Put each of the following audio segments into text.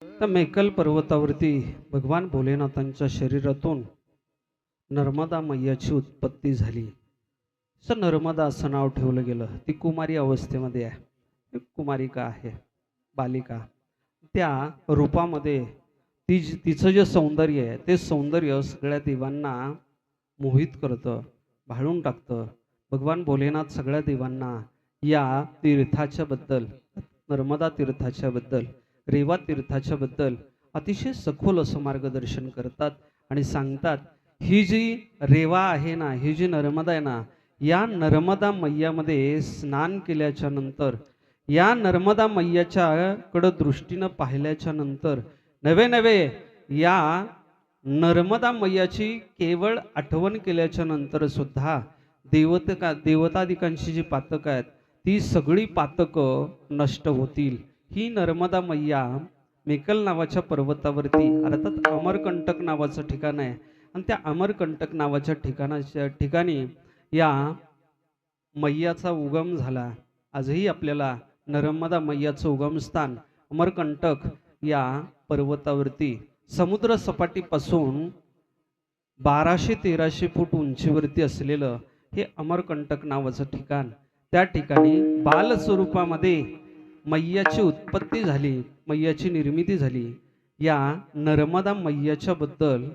तर मेकल पर्वतावरती भगवान भोलेनाथांच्या शरीरातून नर्मदा मैयाची उत्पत्ती झाली. असं नर्मदा असं नाव ठेवलं गेलं. ती कुमारी अवस्थेमध्ये आहे, एक कुमारिका आहे, बालिका. त्या रूपामध्ये तिचं जे सौंदर्य आहे ते सौंदर्य सगळ्या देवांना मोहित करतं, भाळून टाकतं. भगवान भोलेनाथ सगळ्या देवांना या तीर्थाच्या बद्दल, नर्मदा तीर्थाच्या बद्दल, रेवा तीर्थाच्या बद्दल अतिशय सखोल असं मार्गदर्शन करतात आणि सांगतात, ही जी रेवा आहे ना, ही जी नर्मदा आहे ना, या नर्मदा मैयामध्ये स्नान केल्याच्या नंतर, या नर्मदा मैयाच्या कडं दृष्टीनं पाहिल्याच्या नंतर नवे नवे या नर्मदा मैयाची केवळ आठवण केल्याच्या नंतर सुद्धा देवतादिकांची जी पातकं आहेत ती सगळी पातकं नष्ट होतील. ही नर्मदा मैया मेकल नावाच्या पर्वतावरती, अर्थात अमरकंटक नावाचं ठिकाण आहे, आणि त्या अमरकंटक नावाच्या ठिकाणी या मैयाचा उगम झाला. आजही आपल्याला नर्मदा मैयाचं उगमस्थान अमरकंटक या पर्वतावरती समुद्र सपाटीपासून 1200-1300 फूट उंचीवरती असलेलं हे अमरकंटक नावाचं ठिकाण, त्या ठिकाणी बाल स्वरूपामध्ये मैयाची उत्पत्ती झाली, मैयाची निर्मिती झाली. या नर्मदा मैयाच्या बद्दल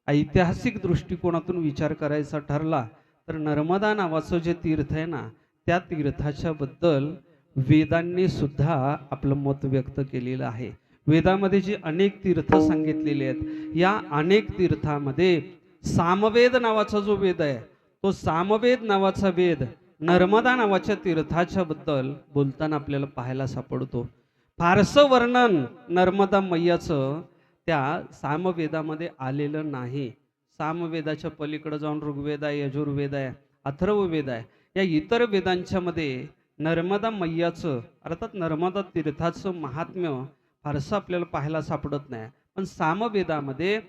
ऐतिहासिक दृष्टिकोनातून विचार करायचा ठरला तर नर्मदा नावाचं जे तीर्थ आहे ना, त्या तीर्थाच्या बद्दल वेदांनी सुद्धा आपलं मत व्यक्त केलेलं आहे. वेदामध्ये जी अनेक तीर्थ सांगितलेली आहेत, या अनेक तीर्थामध्ये सामवेद नावाचा जो वेद आहे, तो सामवेद नावाचा वेद नर्मदा नावाच्या तीर्थाच्या बद्दल बोलताना आपल्याला पाहायला सापडतो. फारसं वर्णन नर्मदा मैयाचं त्या सामवेदामध्ये आलेलं नाही. सामवेदाच्या पलीकडे जाऊन ऋग्वेद आहे, यजुर्वेद आहे, अथर्ववेद आहे, या इतर वेदांच्या मध्ये नर्मदा मैयाचं, अर्थात नर्मदा तीर्थाचं महात्म्य फारसं आपल्याला पाहायला सापडत नाही. पण सामवेदामध्ये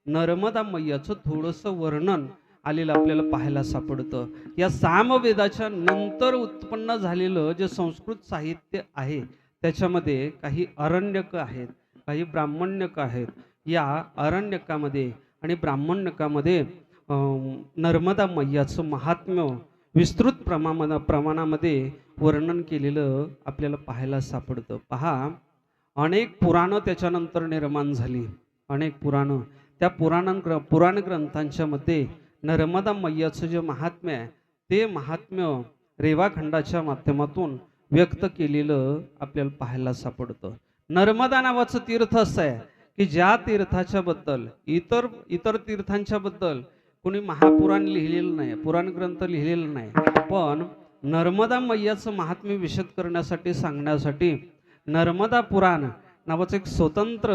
नर्मदा मैयाचं थोडंसं वर्णन आलेलं आपल्याला पाहायला सापडतं. या सामवेदाच्या नंतर उत्पन्न झालेलं जे संस्कृत साहित्य आहे त्याच्यामध्ये काही अरण्यक आहेत, काही ब्राह्मण्यक आहेत. या अरण्यकामध्ये आणि ब्राह्मण्यकामध्ये नर्मदा मैयाचं महात्म्य विस्तृत प्रमाणामध्ये वर्णन केलेलं आपल्याला पाहायला सापडतं. पहा, अनेक पुराणं त्याच्यानंतर निर्माण झाली, अनेक पुराणं. त्या पुराण ग्रंथांच्या मध्ये नर्मदा मैयाचं जे महात्म्य आहे ते महात्म्य रेवाखंडाच्या माध्यमातून व्यक्त केलेलं आपल्याला पाहायला सापडतं. नर्मदा नावाचं तीर्थ असं आहे की ज्या तीर्थाच्या बद्दल इतर तीर्थांच्या बद्दल कोणी महापुराण लिहिलेलं नाही, पुराण ग्रंथ लिहिलेलं नाही, पण नर्मदा मैयाचं महात्म्य विशद करण्यासाठी, सांगण्यासाठी नर्मदा पुराण नावाचं एक स्वतंत्र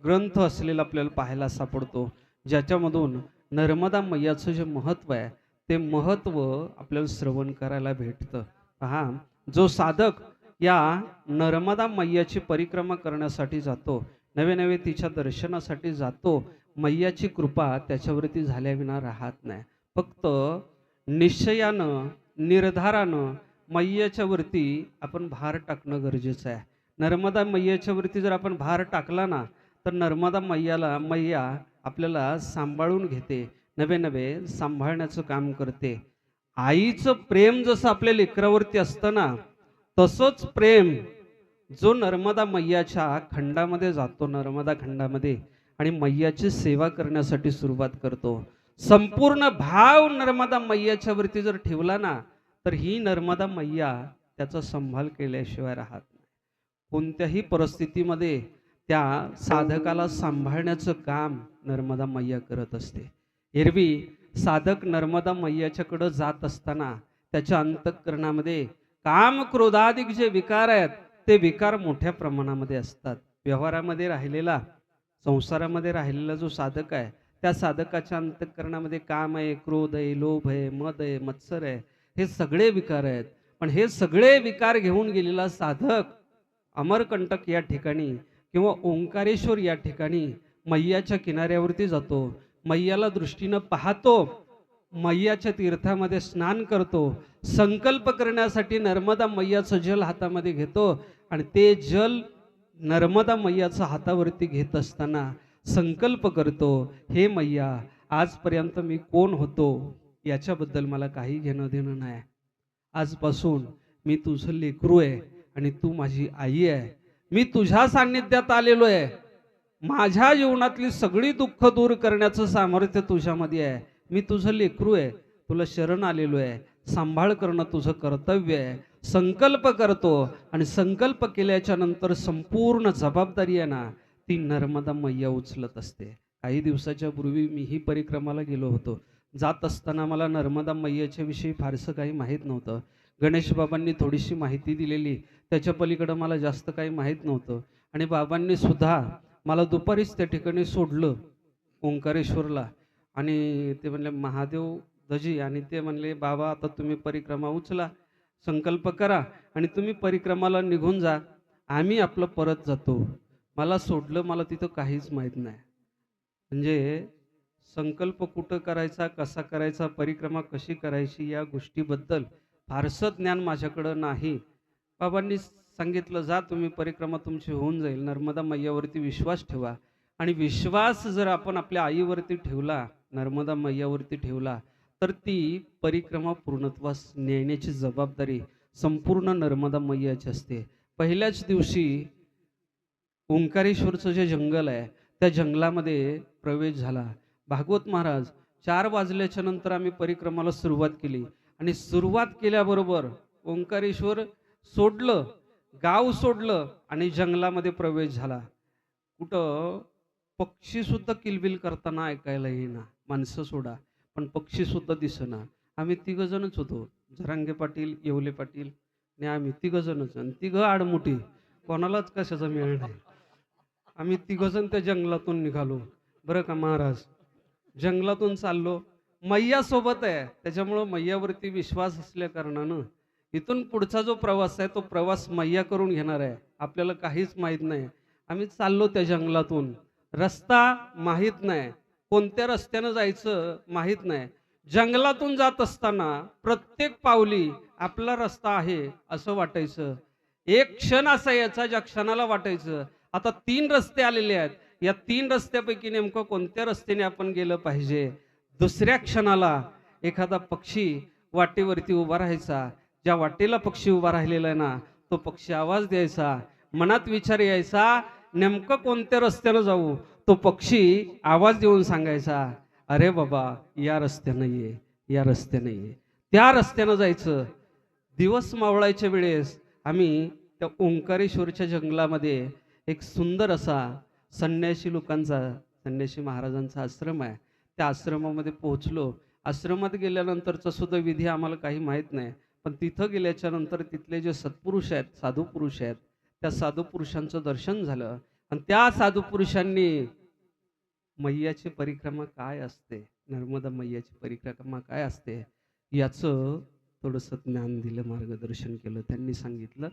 ग्रंथ असलेला आपल्याला पाहायला सापडतो, ज्याच्यामधून नर्मदा मैयाचं जे महत्त्व आहे ते महत्त्व आपल्याला श्रवण करायला भेटतं. पहा, जो साधक या नर्मदा मैयाची परिक्रमा करण्यासाठी जातो, नवे नवे तिच्या दर्शनासाठी जातो, मैयाची कृपा त्याच्यावरती झाल्याविना राहत नाही. फक्त निश्चयानं, निर्धारानं मैयाच्या वरती आपण भार टाकणं गरजेचं आहे. नर्मदा मैयाच्या वरती जर आपण भार टाकला ना, तर नर्मदा मैया आपल्याला सांभाळून घेते, नवे नवे सांभाळण्याचं काम करते. आईचं प्रेम जसं आपल्या लेकरावरती असतं ना, तसंच प्रेम जो नर्मदा मैयाच्या खंडामध्ये जातो, नर्मदा खंडामध्ये, आणि मैयाची सेवा करण्यासाठी सुरुवात करतो, संपूर्ण भाव नर्मदा मैयाच्या वरती जर ठेवला ना, तर ही नर्मदा मैया त्याचा संभाळ केल्याशिवाय राहत नाही. कोणत्याही परिस्थितीमध्ये त्या साधकाला सांभाळण्याचं काम नर्मदा मैया करत असते. एरवी साधक नर्मदा मैयाच्याकडं जात असताना त्याच्या अंतःकरणामध्ये काम क्रोधाधिक जे विकार आहेत ते विकार मोठ्या प्रमाणामध्ये असतात. व्यवहारामध्ये राहिलेला, संसारामध्ये राहिलेला जो साधक आहे, त्या साधकाच्या अंतःकरणामध्ये काम आहे, क्रोध आहे, लोभ आहे, मद आहे, मत्सर आहे, हे सगळे विकार आहेत. पण हे सगळे विकार घेऊन गेलेला साधक अमरकंटक या ठिकाणी किंवा ओंकारेश्वर या ठिकाणी मैयाच्या किनाऱ्यावरती जातो, मैयाला दृष्टीनं पाहतो, मैयाच्या तीर्थामध्ये स्नान करतो, संकल्प करण्यासाठी नर्मदा मैयाचं जल हातामध्ये घेतो आणि ते जल नर्मदा मैयाचा हातावरती घेत असताना संकल्प करतो, हे मैया, आजपर्यंत मी कोण होतो याच्याबद्दल मला काही घेणं देणं नाही. आजपासून मी तुझं लेकरू आहे आणि तू माझी आई आहे. मी तुझ्या सान्निध्यात आलेलो आहे. माझ्या जीवनातली सगळी दुःख दूर करण्याचं सामर्थ्य तुझ्यामध्ये आहे. मी तुझं लेकरू आहे, तुला शरण आलेलो आहे. सांभाळ करणं तुझं कर्तव्य आहे. संकल्प करतो आणि संकल्प केल्याच्या नंतर संपूर्ण जबाबदारी आहे ना, ती नर्मदा मैया उचलत असते. काही दिवसाच्या पूर्वी मी ही परिक्रमाला गेलो होतो. जात असताना मला नर्मदा मैयाच्या विषयी फारसं काही माहीत नव्हतं. गणेश बाबांनी थोडीशी माहिती दिलेली, त्याच्या पलीकडं मला जास्त काही माहीत नव्हतं. आणि बाबांनी सुद्धा मला दुपारीच त्या ठिकाणी सोडलं ओंकारेश्वरला. आणि ते म्हणले महादेव धजी, आणि ते म्हणले बाबा आता तुम्ही परिक्रमा उचला, संकल्प करा आणि तुम्ही परिक्रमाला निघून जा, आम्ही आपलं परत जातो. मला सोडलं, मला तिथं काहीच माहीत नाही. म्हणजे संकल्प कुठं करायचा, कसा करायचा, परिक्रमा कशी करायची या गोष्टीबद्दल फारसं ज्ञान माझ्याकडं नाही. बाबांनी सांगितलं, जा तुम्ही, परिक्रमा तुमची होऊन जाईल. नर्मदा मैयावरती विश्वास ठेवा. आणि विश्वास जर आपण आपल्या आईवरती ठेवला, नर्मदा मैयावरती ठेवला, तर ती परिक्रमा पूर्णत्वास नेण्याची जबाबदारी संपूर्ण नर्मदा मैयाची असते. पहिल्याच दिवशी ओंकारेश्वरचं जे जंगल आहे, त्या जंगलामध्ये प्रवेश झाला. भागवत महाराज, 4 वाजल्याच्या नंतर आम्ही परिक्रमाला सुरुवात केली आणि सुरुवात केल्याबरोबर ओंकारेश्वर सोडलं, गाव सोडलं आणि जंगलामध्ये प्रवेश झाला. कुठं पक्षीसुद्धा किलबिल करताना ऐकायला येईना, माणसं सोडा, पण पक्षीसुद्धा दिसेना. आम्ही तिघंजणच होतो, जरांगे पाटील, येवले पाटील आणि आम्ही तिघंजणच, आणि तिघं आडमुठी, कोणालाच कशाचा मेळ नाही. आम्ही तिघंजण त्या जंगलातून निघालो बरं का महाराज. जंगलातून चाललो, मैया सोबत आहे, त्याच्यामुळं मैयावरती विश्वास असल्या कारणानं इथून पुढचा जो प्रवास आहे तो प्रवास मैया करून घेणार आहे. आपल्याला काहीच माहीत नाही. आम्ही चाललो त्या जंगलातून, रस्ता माहीत नाही, कोणत्या रस्त्यानं जायचं माहीत नाही. जंगलातून जात असताना प्रत्येक पावली आपला रस्ता आहे असं वाटायचं. एक क्षण असा याचा ज्या क्षणाला वाटायचं आता 3 रस्ते आलेले आहेत, या 3 रस्त्यापैकी नेमकं कोणत्या रस्त्याने आपण गेलं पाहिजे. दुसऱ्या क्षणाला एखादा पक्षी वाटेवरती उभा राहायचा. ज्या वाटेला पक्षी उभा राहिलेला आहे ना, तो पक्षी आवाज द्यायचा. मनात विचार यायचा, नेमकं कोणत्या रस्त्यानं जाऊ. तो पक्षी आवाज देऊन सांगायचा, अरे बाबा, या रस्त्यानं ये, या रस्त्यानं ये. त्या रस्त्यानं जायचं. दिवस मावळायच्या वेळेस आम्ही त्या ओंकारेश्वरच्या जंगलामध्ये एक सुंदर असा संन्यासी लोकांचा, संन्यासी महाराजांचा आश्रम आहे, त्या आश्रमामध्ये पोहोचलो. आश्रमात गेल्यानंतरचा सुद्धा विधी आम्हाला काही माहीत नाही, पण तिथं गेल्याच्या नंतर तिथले जे सत्पुरुष आहेत, साधू पुरुष आहेत, त्या साधू पुरुषांचं दर्शन झालं. आणि त्या साधू पुरुषांनी मैयाची परिक्रमा काय असते, नर्मदा मैयाची परिक्रमा काय असते याचं थोडंसं ज्ञान दिलं, मार्गदर्शन केलं. त्यांनी सांगितलं,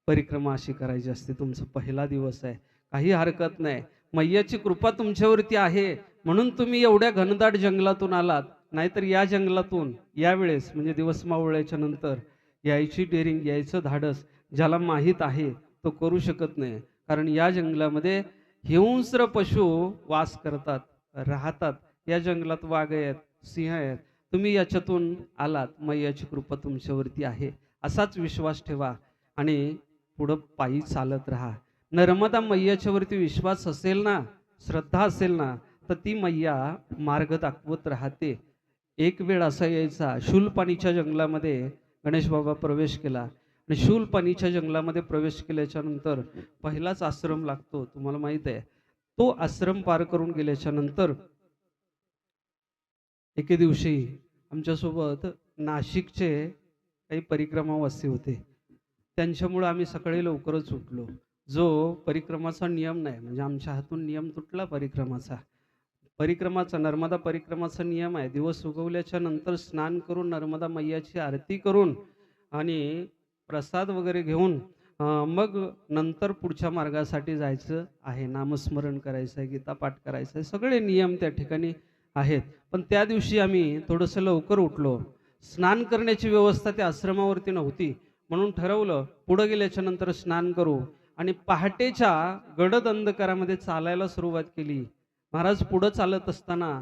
परिक्रमा अशी करायची असते, तुमचा पहिला दिवस आहे, काही हरकत नाही, मैयाची कृपा तुमच्यावरती आहे म्हणून तुम्ही एवढ्या घनदाट जंगलातून आलात. नाहीतर या जंगलातून यावेळेस म्हणजे दिवस मावळ्याच्या नंतर यायची डेअरिंग, यायचं धाडस ज्याला माहीत आहे तो करू शकत नाही. कारण या जंगलामध्ये हिंस्र पशु वास करतात, राहतात. या जंगलात वाघ आहेत, सिंह आहेत. तुम्ही याच्यातून आलात, मैयाची कृपा तुमच्यावरती आहे असाच विश्वास ठेवा आणि पुढं पायी चालत राहा. नर्मदा मैयाच्यावरती विश्वास असेल ना, श्रद्धा असेल ना, तर ती मैया मार्ग दाखवत राहते. एक वेळ असा यायचा, शूलपाणीच्या जंगलामध्ये गणेश बाबा प्रवेश केला आणि शूलपाणीच्या जंगलामध्ये प्रवेश केल्याच्या नंतर पहिलाच आश्रम लागतो, तुम्हाला माहित आहे. तो आश्रम पार करून गेल्याच्या नंतर एके दिवशी आमच्यासोबत नाशिकचे काही परिक्रमावासी होते. त्यांच्यामुळं आम्ही सकाळी लवकरच उठलो. जो परिक्रमाचा नियम नाही, म्हणजे आमच्या हातून नियम तुटला परिक्रमाचा. परिक्रमाचा, नर्मदा परिक्रमाचा नियम आहे, दिवस उगवल्याच्या नंतर स्नान करून नर्मदा मैयाची आरती करून आणि प्रसाद वगैरे घेऊन मग नंतर पुढच्या मार्गासाठी जायचं आहे. नामस्मरण करायचं आहे, गीतापाठ करायचं आहे, सगळे नियम त्या ठिकाणी आहेत. पण त्या दिवशी आम्ही थोडंसं लवकर उठलो. स्नान करण्याची व्यवस्था त्या आश्रमावरती नव्हती, म्हणून ठरवलं पुढं गेल्याच्या नंतर स्नान करू आणि पहाटेच्या गडद अंधकारामध्ये चालायला सुरुवात केली. महाराज पुढं चालत असताना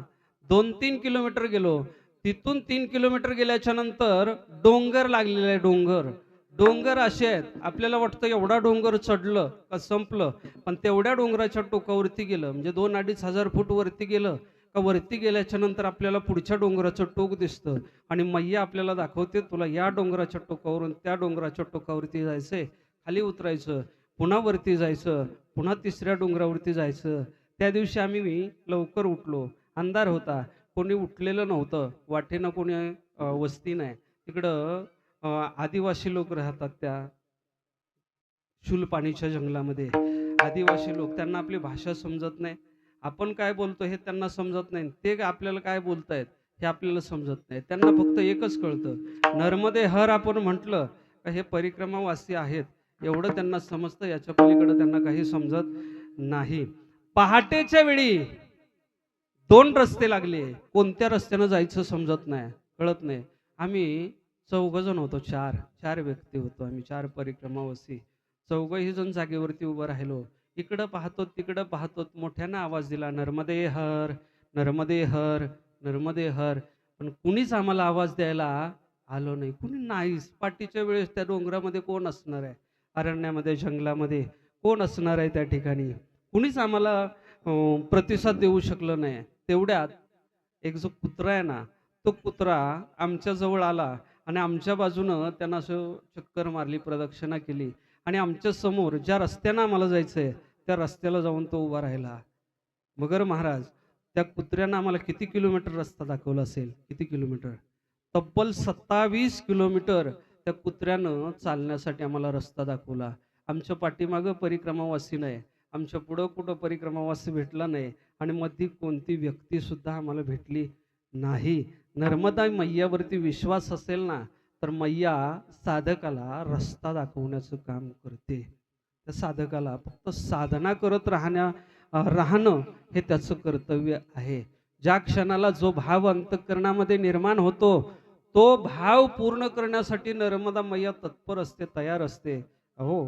2-3 किलोमीटर गेलो. तिथून 3 किलोमीटर गेल्याच्या नंतर डोंगर लागलेले आहे, डोंगर. डोंगर असे आहेत, आपल्याला वाटतं एवढा डोंगर चढलं का संपलं, पण तेवढ्या डोंगराच्या टोकावरती गेलं म्हणजे 2-2.5 हजार फूट वरती गेलं का वरती गेल्याच्या नंतर आपल्याला पुढच्या डोंगराचं टोक दिसतं आणि मैया आपल्याला दाखवते, तुला या डोंगराच्या टोकावरून त्या डोंगराच्या टोकावरती जायचंय, खाली उतरायचं, पुन्हा वरती जायचं, पुन्हा तिसऱ्या डोंगरावरती जायचं. त्या दिवशी आम्ही लवकर उठलो. अंधार होता, कोणी उठलेलं नव्हतं, वाटेनं कोणी वस्ती नाही. तिकडं आदिवासी लोक राहतात त्या शूलपाणीच्या जंगलामध्ये. आदिवासी लोक, त्यांना आपली भाषा समजत नाही. आपण काय बोलतो हे त्यांना समजत नाही. ते आपल्याला काय बोलतायत हे आपल्याला समजत नाही. त्यांना फक्त एकच कळतं, नर्मदे हर आपण म्हटलं का हे परिक्रमावासी आहेत एवढं त्यांना समजतं. याच्या पलीकडे त्यांना काही समजत नाही. पहाटेच्या वेळी 2 रस्ते लागले. कोणत्या रस्त्यानं जायचं समजत नाही, कळत नाही. आम्ही 4 जण होतो, 4 व्यक्ती होतो आम्ही, 4 परिक्रमावासी. 4ही जण जागेवरती उभं राहिलो. इकडं पाहतो तिकडं पाहतो, मोठ्यानं आवाज दिला, नर्मदे हर, नर्मदे हर, नर्मदे हर. पण कुणीच आम्हाला आवाज द्यायला आलो नाही, कुणी नाहीच. पाठीच्या वेळेस त्या डोंगरामध्ये कोण असणार आहे, अरण्यामध्ये जंगलामध्ये कोण असणार आहे त्या ठिकाणी, कुणीच आम्हाला प्रतिसाद देऊ शकलं नाही. तेवढ्यात एक जो कुत्रा आहे ना, तो कुत्रा आमच्या जवळ आला आणि आमच्या बाजूनं त्यानं असं चक्कर मारली, प्रदक्षिणा केली आणि आमच्या समोर ज्या रस्त्यानं आम्हाला जायचंय त्या रस्त्याला जाऊन तो उभा राहिला. मगर महाराज, त्या कुत्र्यानं आम्हाला किती किलोमीटर रस्ता दाखवला असेल, किती किलोमीटर, तब्बल 27 किलोमीटर त्या कुत्र्यानं चालण्यासाठी आम्हाला रस्ता दाखवला. आमच्या पाठीमागं परिक्रमावासी नाही, आमच्या पुढं कुठं परिक्रमावासी भेटला नाही आणि मध्ये कोणती व्यक्ती सुद्धा आम्हाला भेटली नाही. नर्मदा मैयावरती विश्वास असेल ना, तर मैया साधकाला रस्ता दाखवण्याचं काम करते. त्या साधकाला फक्त साधना करत राहणं हे त्याचं कर्तव्य आहे. ज्या क्षणाला जो भाव अंतःकरणामध्ये निर्माण होतो, तो भाव पूर्ण करण्यासाठी नर्मदा मैया तत्पर असते, तयार असते. अहो,